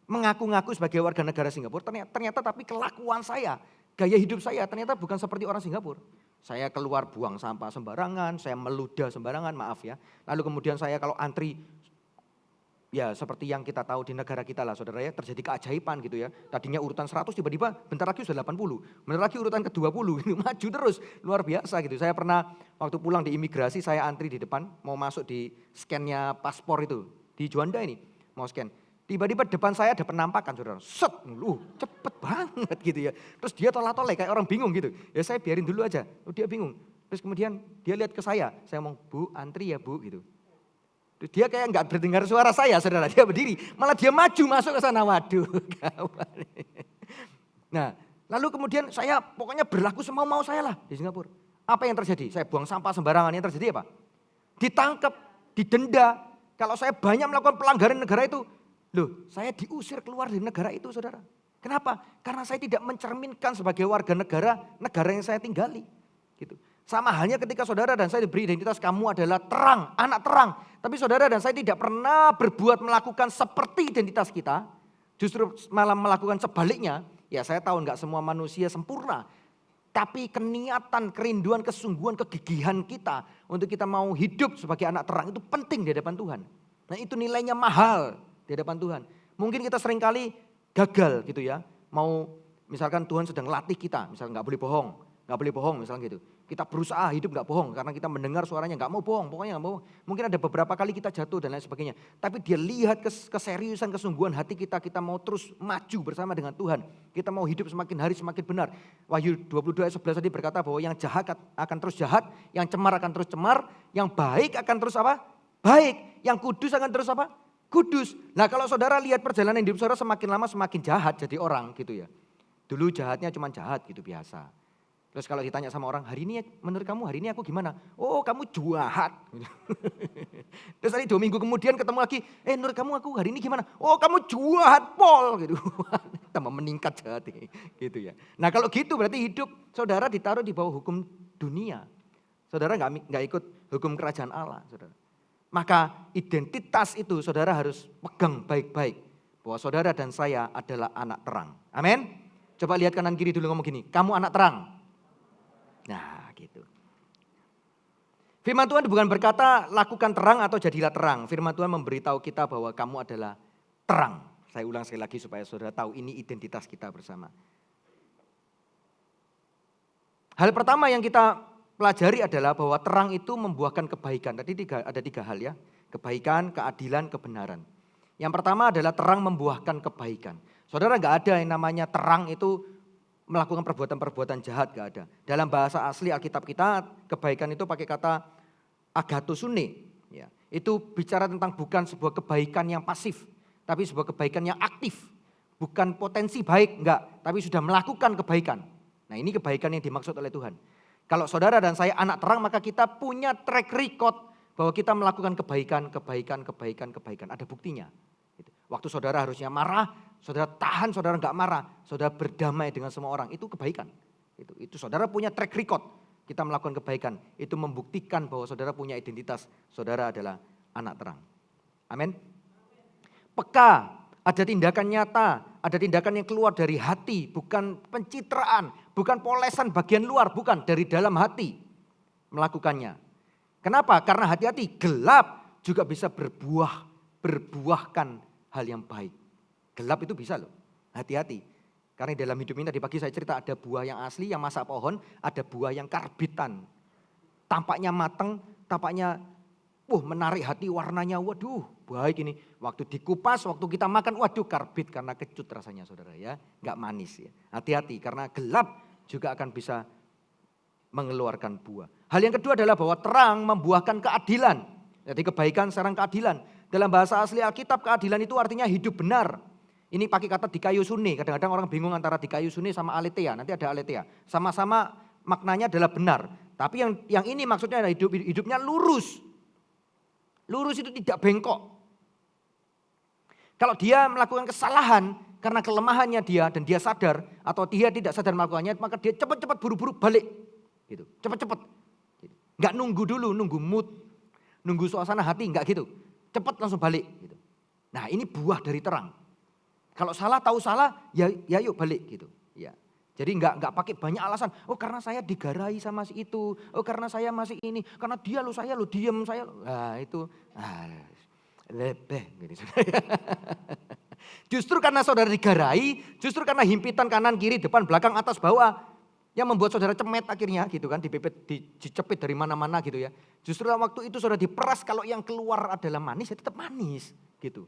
mengaku-ngaku sebagai warga negara Singapura ternyata tapi kelakuan saya, gaya hidup saya ternyata bukan seperti orang Singapura. Saya keluar buang sampah sembarangan, saya meludah sembarangan, maaf ya. Lalu kemudian saya kalau antri, ya seperti yang kita tahu di negara kita lah saudara ya, terjadi keajaiban gitu ya. Tadinya urutan 100 tiba-tiba bentar lagi sudah 80, bentar lagi urutan ke-20, itu maju terus, luar biasa gitu. Saya pernah waktu pulang di imigrasi saya antri di depan, mau masuk di scan-nya paspor itu, di Juanda ini, mau scan. Tiba-tiba depan saya ada penampakan saudara, set, cepet banget gitu ya. Terus dia tolak-tolak kayak orang bingung gitu, ya saya biarin dulu aja, dia bingung. Terus kemudian dia lihat ke saya ngomong, Bu antri ya Bu gitu. Dia kayak nggak berdengar suara saya, saudara. Dia berdiri, malah dia maju masuk ke sana. Waduh, kawan. Nah, lalu kemudian saya pokoknya berlaku semau-mau saya lah di Singapura. Apa yang terjadi? Saya buang sampah sembarangan, yang terjadi apa? Ditangkap, didenda. Kalau saya banyak melakukan pelanggaran negara itu, loh, saya diusir keluar dari negara itu, saudara. Kenapa? Karena saya tidak mencerminkan sebagai warga negara yang saya tinggali. Gitu. Sama halnya ketika saudara dan saya diberi identitas kamu adalah terang, anak terang. Tapi saudara dan saya tidak pernah berbuat melakukan seperti identitas kita. Justru malah melakukan sebaliknya. Ya saya tahu enggak semua manusia sempurna. Tapi keniatan, kerinduan, kesungguhan, kegigihan kita untuk kita mau hidup sebagai anak terang itu penting di hadapan Tuhan. Nah itu nilainya mahal di hadapan Tuhan. Mungkin kita seringkali gagal gitu ya. Mau misalkan Tuhan sedang latih kita, misalkan nggak boleh bohong misalkan gitu. Kita berusaha hidup nggak bohong karena kita mendengar suaranya nggak mau bohong, pokoknya nggak mau. Mungkin ada beberapa kali kita jatuh dan lain sebagainya. Tapi dia lihat keseriusan, kesungguhan hati kita mau terus maju bersama dengan Tuhan. Kita mau hidup semakin hari semakin benar. Wahyu 22 ayat 11 tadi berkata bahwa yang jahat akan terus jahat, yang cemar akan terus cemar, yang baik akan terus apa? Baik, yang kudus akan terus apa? Kudus. Nah kalau saudara lihat perjalanan hidup saudara semakin lama semakin jahat jadi orang gitu ya. Dulu jahatnya cuma jahat gitu biasa. Terus kalau ditanya sama orang, hari ini menurut kamu hari ini aku gimana? Oh kamu jahat. Terus tadi 2 minggu kemudian ketemu lagi, menurut kamu aku hari ini gimana? Oh kamu jahat Pol. Gitu. Tambah meningkat jahat gitu ya. Nah kalau gitu berarti hidup saudara ditaruh di bawah hukum dunia. Saudara nggak ikut hukum kerajaan Allah. Saudara. Maka identitas itu saudara harus pegang baik-baik. Bahwa saudara dan saya adalah anak terang. Amin. Coba lihat kanan kiri dulu ngomong gini, kamu anak terang. Nah gitu. Firman Tuhan bukan berkata lakukan terang atau jadilah terang. Firman Tuhan memberitahu kita bahwa kamu adalah terang. Saya ulang sekali lagi supaya saudara tahu ini identitas kita bersama. Hal pertama yang kita pelajari adalah bahwa terang itu membuahkan kebaikan. Tadi ada 3 hal ya. Kebaikan, keadilan, kebenaran. Yang pertama adalah terang membuahkan kebaikan. Saudara gak ada yang namanya terang itu melakukan perbuatan-perbuatan jahat, gak ada. Dalam bahasa asli Alkitab kita, kebaikan itu pakai kata agatosune. Ya. Itu bicara tentang bukan sebuah kebaikan yang pasif, tapi sebuah kebaikan yang aktif. Bukan potensi baik, enggak, tapi sudah melakukan kebaikan. Nah ini kebaikan yang dimaksud oleh Tuhan. Kalau saudara dan saya anak terang, maka kita punya track record bahwa kita melakukan kebaikan. Ada buktinya. Waktu saudara harusnya marah, saudara tahan, saudara nggak marah, saudara berdamai dengan semua orang, itu kebaikan. Itu saudara punya track record, kita melakukan kebaikan. Itu membuktikan bahwa saudara punya identitas, saudara adalah anak terang. Amin. Peka, ada tindakan nyata, ada tindakan yang keluar dari hati, bukan pencitraan, bukan polesan bagian luar, bukan dari dalam hati melakukannya. Kenapa? Karena hati-hati, gelap juga bisa berbuahkan hal yang baik. Gelap itu bisa loh, hati-hati. Karena dalam hidup ini tadi pagi saya cerita ada buah yang asli, yang masak pohon, ada buah yang karbitan. Tampaknya matang, tampaknya menarik hati, warnanya waduh baik ini. Waktu dikupas, waktu kita makan, waduh karbit karena kecut rasanya saudara ya. Enggak manis ya. Hati-hati karena gelap juga akan bisa mengeluarkan buah. Hal yang kedua adalah bahwa terang membuahkan keadilan. Jadi kebaikan sekarang keadilan. Dalam bahasa asli Alkitab keadilan itu artinya hidup benar. Ini pakai kata dikayusune. Kadang-kadang orang bingung antara dikayusune sama aletheia. Nanti ada aletheia. Sama-sama maknanya adalah benar. Tapi yang ini maksudnya adalah hidupnya lurus. Lurus itu tidak bengkok. Kalau dia melakukan kesalahan karena kelemahannya dia dan dia sadar atau dia tidak sadar melakukannya, maka dia cepat-cepat buru-buru balik. Gitu. Cepat-cepat. Enggak nunggu dulu, nunggu mood, nunggu suasana hati, enggak gitu. Cepat langsung balik gitu. Nah, ini buah dari terang. Kalau salah tahu salah, ya yuk balik gitu. Ya. Jadi enggak pakai banyak alasan. Oh, karena saya digarai sama si itu. Oh, karena saya masih ini, karena dia saya diem saya. Nah, itu lebih gitu. Justru karena saudara digarai, justru karena himpitan kanan kiri depan belakang atas bawah yang membuat saudara cemet akhirnya gitu kan, dicepit dari mana-mana gitu ya. Justru waktu itu saudara diperas, kalau yang keluar adalah manis ya tetap manis gitu.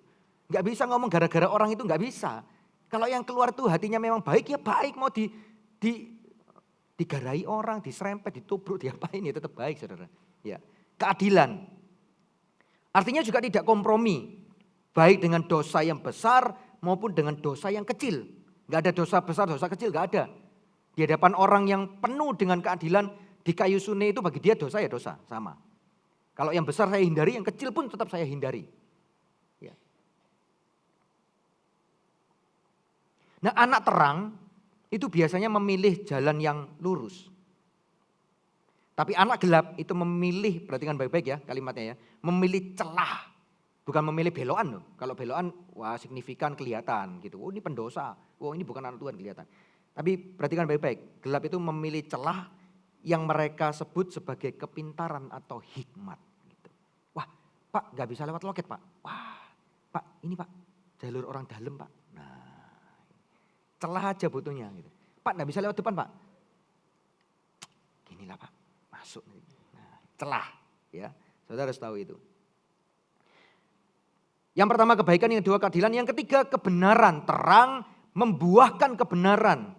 Gak bisa ngomong gara-gara orang itu, gak bisa. Kalau yang keluar itu hatinya memang baik ya baik, mau digarai orang, diserempet, ditubruk, diapain ya tetap baik saudara. Ya, keadilan. Artinya juga tidak kompromi, baik dengan dosa yang besar maupun dengan dosa yang kecil. Gak ada dosa besar, dosa kecil gak ada. Di hadapan orang yang penuh dengan keadilan, di kayu sune itu bagi dia dosa ya dosa, sama. Kalau yang besar saya hindari, yang kecil pun tetap saya hindari. Ya. Nah, anak terang itu biasanya memilih jalan yang lurus. Tapi anak gelap itu memilih, perhatikan baik-baik ya kalimatnya ya, memilih celah. Bukan memilih belokan loh. Kalau belokan wah signifikan kelihatan gitu. Oh ini pendosa, oh ini bukan anak Tuhan kelihatan. Tapi perhatikan baik-baik, gelap itu memilih celah yang mereka sebut sebagai kepintaran atau hikmat. Gitu. Wah Pak gak bisa lewat loket Pak. Wah Pak ini Pak jalur orang dalam Pak. Nah celah aja butuhnya gitu. Pak gak bisa lewat depan Pak. Ginilah Pak masuk. Nah, celah ya saudara harus tahu itu. Yang pertama kebaikan, yang kedua keadilan, yang ketiga kebenaran. Terang membuahkan kebenaran.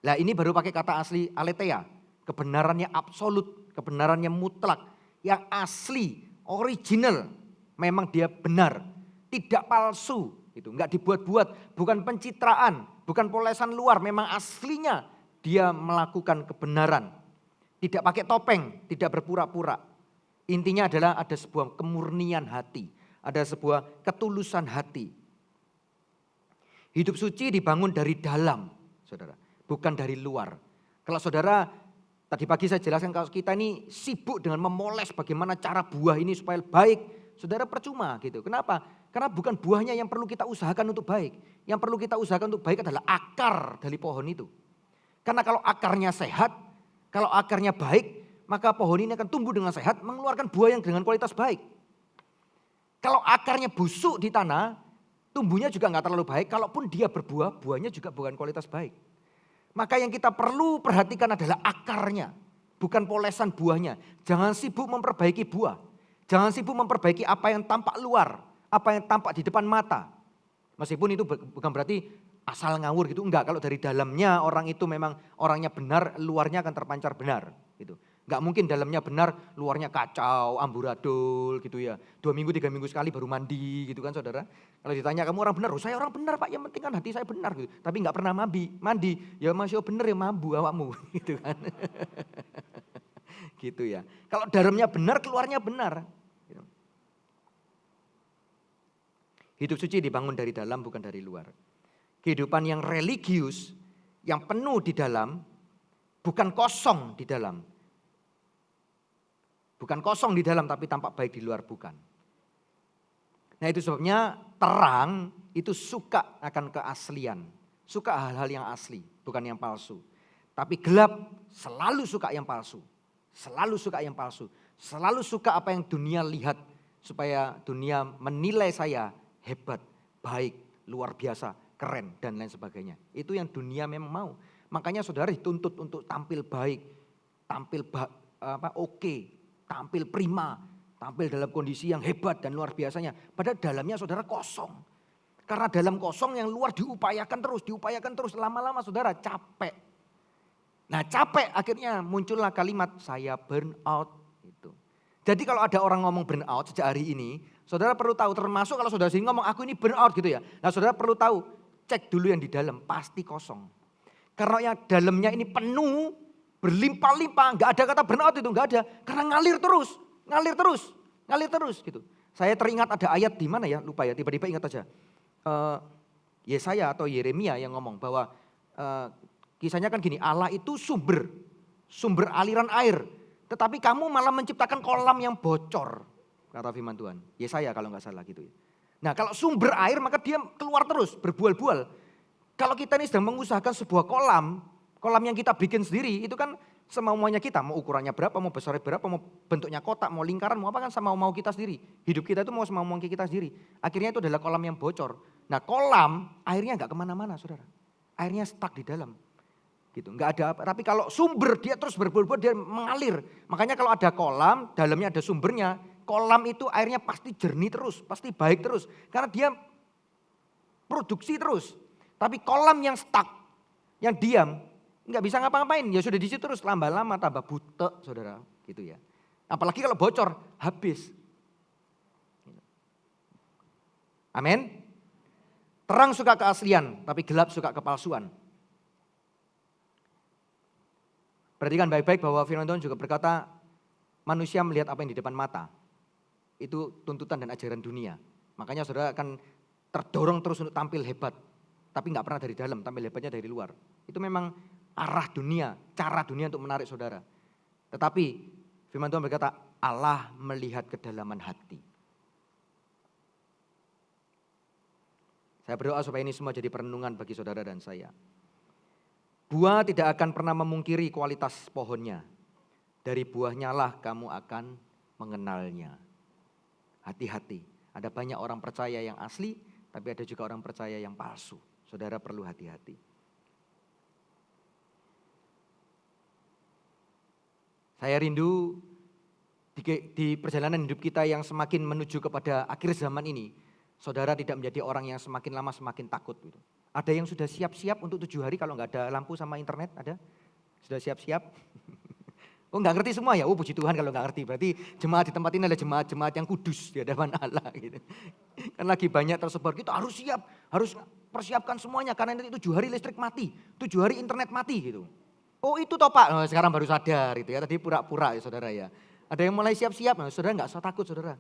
Nah ini baru pakai kata asli aletheia. Kebenarannya absolut, kebenarannya mutlak. Yang asli, original. Memang dia benar, tidak palsu. Gitu. Enggak dibuat-buat, bukan pencitraan, bukan polesan luar. Memang aslinya dia melakukan kebenaran. Tidak pakai topeng, tidak berpura-pura. Intinya adalah ada sebuah kemurnian hati. Ada sebuah ketulusan hati. Hidup suci dibangun dari dalam, saudara. Bukan dari luar. Kalau saudara, tadi pagi saya jelaskan kalau kita ini sibuk dengan memoles bagaimana cara buah ini supaya baik. Saudara percuma gitu. Kenapa? Karena bukan buahnya yang perlu kita usahakan untuk baik. Yang perlu kita usahakan untuk baik adalah akar dari pohon itu. Karena kalau akarnya sehat, kalau akarnya baik, maka pohon ini akan tumbuh dengan sehat, mengeluarkan buah yang dengan kualitas baik. Kalau akarnya busuk di tanah, tumbuhnya juga nggak terlalu baik. Kalaupun dia berbuah, buahnya juga bukan kualitas baik. Maka yang kita perlu perhatikan adalah akarnya, bukan polesan buahnya. Jangan sibuk memperbaiki buah. Jangan sibuk memperbaiki apa yang tampak luar, apa yang tampak di depan mata. Meskipun itu bukan berarti asal ngawur gitu, enggak. Kalau dari dalamnya orang itu memang orangnya benar, luarnya akan terpancar benar gitu. Enggak mungkin dalamnya benar, luarnya kacau, amburadul gitu ya. 2 minggu, 3 minggu sekali baru mandi gitu kan saudara. Kalau ditanya kamu orang benar, oh saya orang benar Pak, yang penting kan hati saya benar gitu. Tapi enggak pernah mandi, ya masih benar ya mambu awakmu gitu kan. Gitu ya. Kalau dalamnya benar, keluarnya benar. Hidup suci dibangun dari dalam bukan dari luar. Kehidupan yang religius, yang penuh di dalam, bukan kosong di dalam. Bukan kosong di dalam tapi tampak baik di luar, bukan. Nah itu sebabnya terang itu suka akan keaslian. Suka hal-hal yang asli, bukan yang palsu. Tapi gelap selalu suka yang palsu. Selalu suka yang palsu. Selalu suka apa yang dunia lihat. Supaya dunia menilai saya hebat, baik, luar biasa, keren dan lain sebagainya. Itu yang dunia memang mau. Makanya saudara dituntut untuk tampil baik, tampil oke, tampil prima, tampil dalam kondisi yang hebat dan luar biasanya. Padahal dalamnya saudara kosong. Karena dalam kosong yang luar diupayakan terus. Lama-lama saudara capek. Nah capek akhirnya muncullah kalimat saya burn out. Gitu. Jadi kalau ada orang ngomong burn out sejak hari ini, saudara perlu tahu, termasuk kalau saudara sendiri ngomong aku ini burn out gitu ya. Nah saudara perlu tahu, cek dulu yang di dalam pasti kosong. Karena yang dalamnya ini penuh, berlimpah-limpah, gak ada kata burn out itu, gak ada. Karena ngalir terus gitu. Saya teringat ada ayat di mana ya, lupa ya, tiba-tiba ingat aja. Yesaya atau Yeremia yang ngomong bahwa kisahnya kan gini, Allah itu sumber aliran air. Tetapi kamu malah menciptakan kolam yang bocor, kata firman Tuhan. Yesaya kalau nggak salah gitu ya. Nah kalau sumber air maka dia keluar terus, berbual-bual. Kalau kita ini sedang mengusahakan sebuah kolam yang kita bikin sendiri itu kan semau-maunya kita. Mau ukurannya berapa, mau besarnya berapa, mau bentuknya kotak, mau lingkaran, mau apa kan semau-mau kita sendiri. Hidup kita itu mau semau-mau kita sendiri. Akhirnya itu adalah kolam yang bocor. Nah kolam airnya nggak kemana-mana saudara. Airnya stuck di dalam. Gitu, nggak ada apa. Tapi kalau sumber dia terus berbual-bual, dia mengalir. Makanya kalau ada kolam, dalamnya ada sumbernya, kolam itu airnya pasti jernih terus, pasti baik terus. Karena dia produksi terus. Tapi kolam yang stuck, yang diam, nggak bisa ngapa-ngapain. Ya sudah di situ terus, lama-lama tambah butek saudara. Gitu ya. Apalagi kalau bocor, habis. Amin. Terang suka keaslian, tapi gelap suka kepalsuan. Perhatikan baik-baik bahwa firman Tuhan juga berkata manusia melihat apa yang di depan mata. Itu tuntutan dan ajaran dunia. Makanya saudara akan terdorong terus untuk tampil hebat. Tapi gak pernah dari dalam, tampil hebatnya dari luar. Itu memang arah dunia, cara dunia untuk menarik saudara. Tetapi firman Tuhan berkata Allah melihat kedalaman hati. Saya berdoa supaya ini semua jadi perenungan bagi saudara dan saya. Buah tidak akan pernah memungkiri kualitas pohonnya. Dari buahnya lah kamu akan mengenalnya. Hati-hati. Ada banyak orang percaya yang asli, tapi ada juga orang percaya yang palsu. Saudara perlu hati-hati. Saya rindu di perjalanan hidup kita yang semakin menuju kepada akhir zaman ini. Saudara tidak menjadi orang yang semakin lama semakin takut. Gitu. Ada yang sudah siap-siap untuk 7 hari kalau nggak ada lampu sama internet, ada? Sudah siap-siap? Oh nggak ngerti semua ya? Oh puji Tuhan kalau nggak ngerti. Berarti jemaat di tempat ini adalah jemaat-jemaat yang kudus di hadapan Allah. Gitu. Kan lagi banyak tersebar, kita harus siap, harus persiapkan semuanya. Karena nanti 7 hari listrik mati, 7 hari internet mati gitu. Oh itu toh Pak, oh, sekarang baru sadar gitu ya. Tadi pura-pura ya saudara ya. Ada yang mulai siap-siap, nah, saudara nggak usah takut saudara.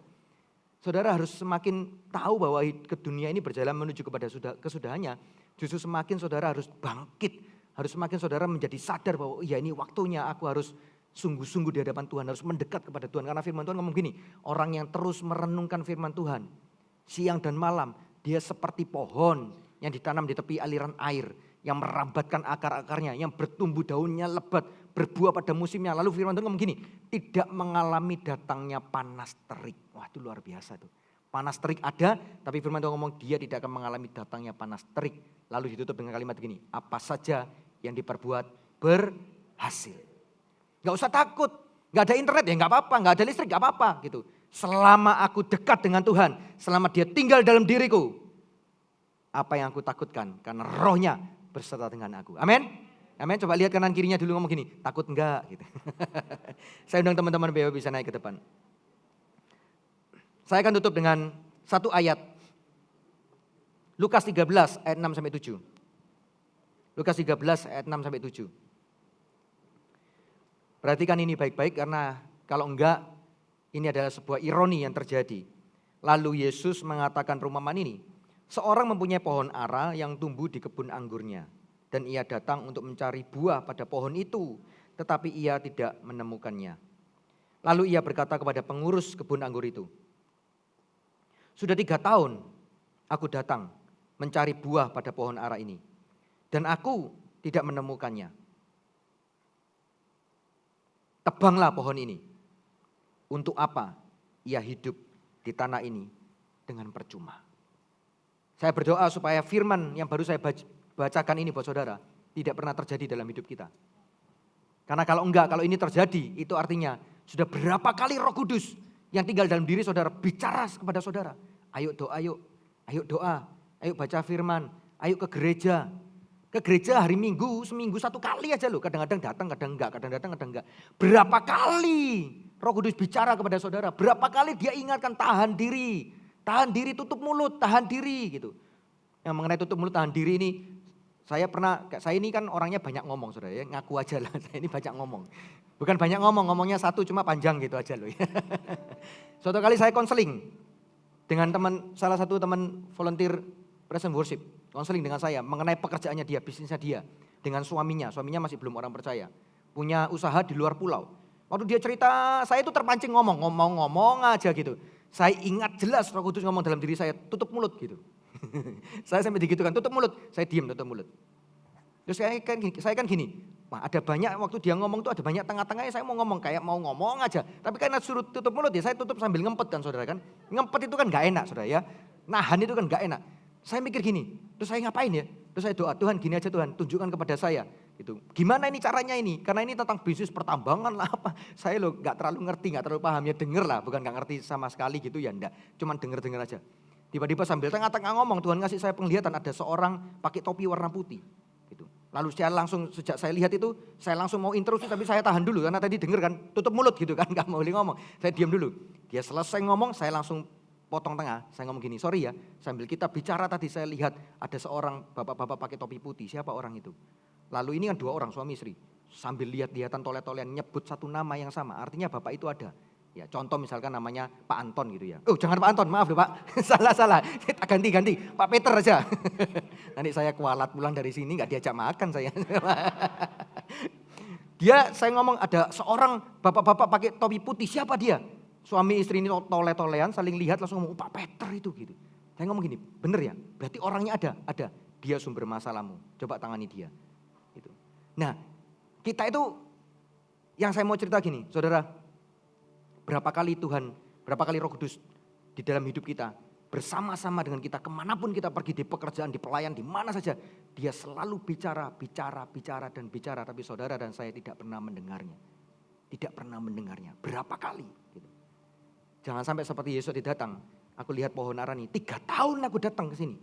Saudara harus semakin tahu bahwa ke dunia ini berjalan menuju kepada kesudahannya. Justru semakin saudara harus bangkit. Harus semakin saudara menjadi sadar bahwa ya ini waktunya aku harus sungguh-sungguh di hadapan Tuhan. Harus mendekat kepada Tuhan. Karena firman Tuhan ngomong gini. Orang yang terus merenungkan firman Tuhan. Siang dan malam. Dia seperti pohon yang ditanam di tepi aliran air. Yang merambatkan akar-akarnya. Yang bertumbuh daunnya lebat. Berbuah pada musimnya. Lalu firman Tuhan ngomong gini. Tidak mengalami datangnya panas terik. Wah itu luar biasa tuh. Panas terik ada, tapi firman Tuhan ngomong dia tidak akan mengalami datangnya panas terik. Lalu ditutup dengan kalimat gini, apa saja yang diperbuat berhasil. Gak usah takut, gak ada internet ya gak apa-apa, gak ada listrik gak apa-apa gitu. Selama aku dekat dengan Tuhan, selama dia tinggal dalam diriku. Apa yang aku takutkan, karena rohnya berserta dengan aku. Amin. Amin. Coba lihat kanan kirinya dulu ngomong gini, takut enggak gitu. Saya undang teman-teman BW bisa naik ke depan. Saya akan tutup dengan satu ayat. Lukas 13 ayat 6-7. Lukas 13 ayat 6-7. Perhatikan ini baik-baik karena kalau enggak ini adalah sebuah ironi yang terjadi. Lalu Yesus mengatakan perumpamaan ini. Seorang mempunyai pohon ara yang tumbuh di kebun anggurnya. Dan ia datang untuk mencari buah pada pohon itu, tetapi ia tidak menemukannya. Lalu ia berkata kepada pengurus kebun anggur itu, "Sudah 3 tahun aku datang mencari buah pada pohon ara ini, dan aku tidak menemukannya. Tebanglah pohon ini. Untuk apa ia hidup di tanah ini dengan percuma?" Saya berdoa supaya firman yang baru saya bacakan ini buat saudara tidak pernah terjadi dalam hidup kita. Karena kalau ini terjadi, itu artinya sudah berapa kali Roh Kudus yang tinggal dalam diri saudara bicara kepada saudara. Ayo doa, ayo doa, ayo baca firman, ayo ke gereja. Ke gereja hari Minggu, seminggu 1 kali aja loh. Kadang-kadang datang, kadang enggak, kadang datang, kadang enggak. Berapa kali Roh Kudus bicara kepada saudara. Berapa kali dia ingatkan tahan diri, tutup mulut, tahan diri gitu. Yang mengenai tutup mulut, tahan diri ini, saya ini kan orangnya banyak ngomong saudara ya. Ngaku aja lah, saya ini banyak ngomong. Bukan banyak ngomong, ngomongnya satu cuma panjang gitu aja loh ya. Suatu kali saya konseling dengan salah satu teman volunteer present worship. Konseling dengan saya mengenai pekerjaannya dia, bisnisnya dia. Dengan suaminya masih belum orang percaya. Punya usaha di luar pulau. Waktu dia cerita, saya itu terpancing ngomong aja gitu. Saya ingat jelas Roh Kudus ngomong dalam diri saya, tutup mulut gitu. Saya sampai digitukan, tutup mulut. Saya diam, tutup mulut. Terus saya kan gini, wah ada banyak waktu dia ngomong tuh ada banyak tengah-tengahnya saya mau ngomong kayak mau ngomong aja. Tapi karena suruh tutup mulut ya saya tutup sambil ngempet kan saudara kan. Ngempet itu kan gak enak saudara ya. Nahan itu kan gak enak. Saya mikir gini, terus saya ngapain ya? Terus saya doa, Tuhan gini aja Tuhan, tunjukkan kepada saya. Gitu. Gimana ini caranya ini? Karena ini tentang bisnis pertambangan lah apa. Saya loh gak terlalu ngerti, gak terlalu paham ya denger lah. Bukan gak ngerti sama sekali gitu ya enggak. Cuman denger aja. Tiba-tiba sambil tengah-tengah ngomong Tuhan ngasih saya penglihatan ada seorang pakai topi warna putih. Gitu. Lalu sejak saya lihat itu saya langsung mau interupsi tapi saya tahan dulu. Karena tadi denger kan tutup mulut gitu kan gak mau boleh ngomong. Saya diam dulu. Dia selesai ngomong saya langsung potong tengah, saya ngomong gini, sorry ya, sambil kita bicara tadi saya lihat ada seorang bapak-bapak pakai topi putih, siapa orang itu? Lalu ini kan 2 orang suami istri, sambil lihat-lihatan tole-tolean nyebut satu nama yang sama, artinya bapak itu ada. Ya contoh misalkan namanya Pak Anton gitu ya. Oh jangan Pak Anton, maaf loh Pak, salah, kita ganti, Pak Peter aja. Nanti saya kualat pulang dari sini gak diajak makan saya. Saya ngomong ada seorang bapak-bapak pakai topi putih, siapa dia? Suami istri ini tole-tolean saling lihat langsung ngomong Pak Peter itu gitu. Saya ngomong gini, bener ya? Berarti orangnya ada. Dia sumber masalahmu. Coba tangani dia. Gitu. Nah, kita itu yang saya mau cerita gini, saudara. Berapa kali Roh Kudus di dalam hidup kita bersama-sama dengan kita kemanapun kita pergi di pekerjaan, di pelayan, di mana saja. Dia selalu bicara. Tapi saudara dan saya tidak pernah mendengarnya. Berapa kali? Gitu. Jangan sampai seperti Yesus datang. Aku lihat pohon ara ini, 3 tahun aku datang ke sini.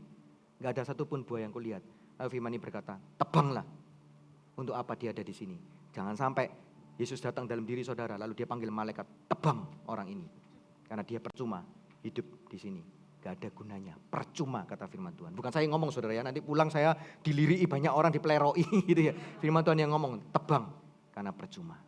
Gak ada satupun buah yang kulihat. Lalu firman ini berkata, tebanglah. Untuk apa dia ada di sini. Jangan sampai Yesus datang dalam diri saudara. Lalu dia panggil malaikat, tebang orang ini. Karena dia percuma hidup di sini. Gak ada gunanya. Percuma kata firman Tuhan. Bukan saya ngomong saudara ya. Nanti pulang saya diliriki banyak orang, dipeleroi gitu ya. Firman Tuhan yang ngomong, tebang. Karena percuma.